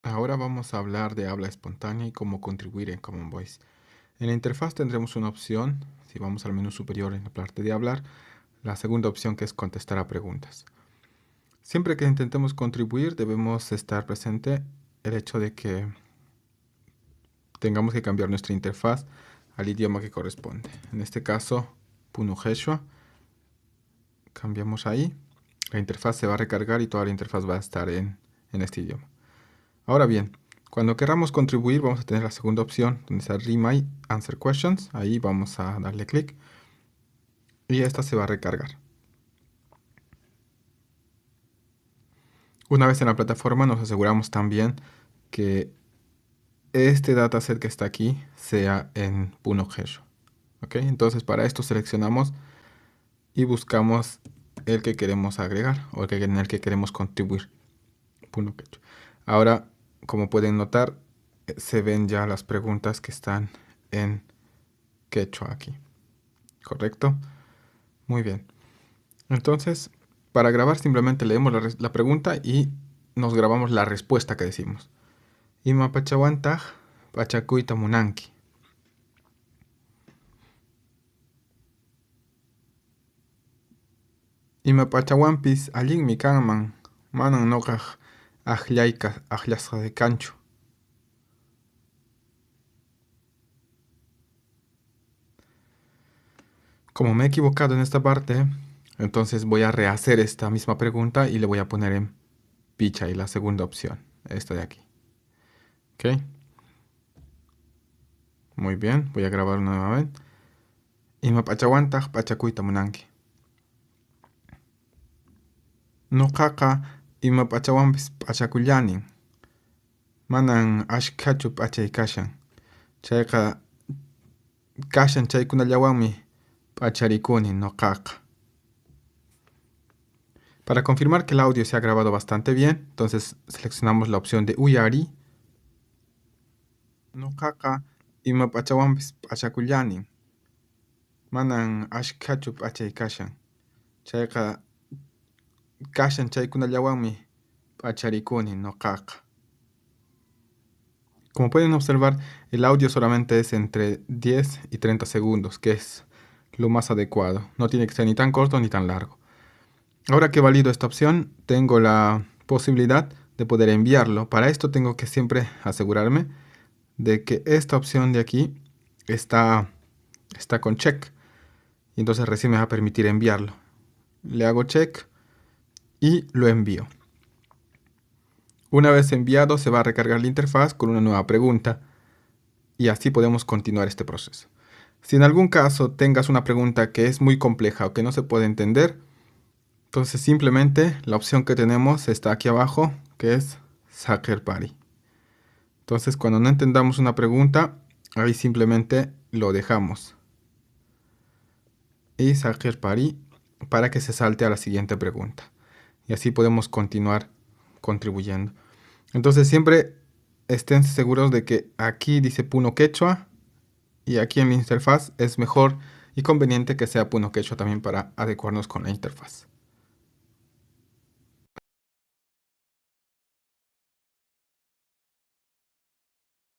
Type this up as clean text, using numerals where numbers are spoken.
Ahora vamos a hablar de habla espontánea y cómo contribuir en Common Voice. En la interfaz tendremos una opción, si vamos al menú superior en la parte de hablar, la segunda opción que es contestar a preguntas. Siempre que intentemos contribuir debemos estar presente el hecho de que tengamos que cambiar nuestra interfaz al idioma que corresponde. En este caso, Puno Quechua. Cambiamos ahí. La interfaz se va a recargar y toda la interfaz va a estar en este idioma. Ahora bien, cuando queramos contribuir vamos a tener la segunda opción donde está Remake Answer Questions. Ahí vamos a darle clic y esta se va a recargar. Una vez en la plataforma nos aseguramos también que este dataset que está aquí sea en Puno Quechua. Entonces para esto seleccionamos y buscamos el que queremos agregar o en el que queremos contribuir. Puno Quechua. Ahora, como pueden notar, se ven ya las preguntas que están en quechua aquí. ¿Correcto? Muy bien. Entonces, para grabar simplemente leemos la pregunta y nos grabamos la respuesta que decimos. Ima pachawantaj pachakuita munanki. Ima pachawampis allinmi kanman manan noqaj ajllayka ajllasqakanchu. Como me he equivocado en esta parte, entonces voy a rehacer esta misma pregunta y le voy a poner en picha y la segunda opción, esta de aquí. ¿Ok? Muy bien, voy a grabar nuevamente. Ima pachawantaj pachakuita munanki. Nuqaqa ima pachawanpis pachakullanin. Manan ashkachu p'achay kashan. Chayqa kashan chaykunallawanmi p'acharikuni nuqaqa. Para confirmar que el audio se ha grabado bastante bien, entonces seleccionamos la opción de Uyari. Nuqaqa ima pachawanpis p'achakullanin. Manan ashkachu p'achay kashan. Chayqa kashan chaykunallawanmi p'acharikuni nuqaqa. Como pueden observar, el audio solamente es entre 10 y 30 segundos, que es lo más adecuado. No tiene que ser ni tan corto ni tan largo. Ahora que valido esta opción, tengo la posibilidad de poder enviarlo. Para esto tengo que siempre asegurarme de que esta opción de aquí está con check. Y entonces recién me va a permitir enviarlo. Le hago check y lo envío. Una vez enviado, se va a recargar la interfaz con una nueva pregunta y así podemos continuar este proceso. Si en algún caso tengas una pregunta que es muy compleja o que no se puede entender, entonces simplemente la opción que tenemos está aquí abajo, que es Saker Pari. Entonces cuando no entendamos una pregunta, ahí simplemente lo dejamos. Y Saker Pari para que se salte a la siguiente pregunta. Y así podemos continuar contribuyendo. Entonces siempre estén seguros de que aquí dice Puno Quechua y aquí en la interfaz es mejor y conveniente que sea Puno Quechua también para adecuarnos con la interfaz.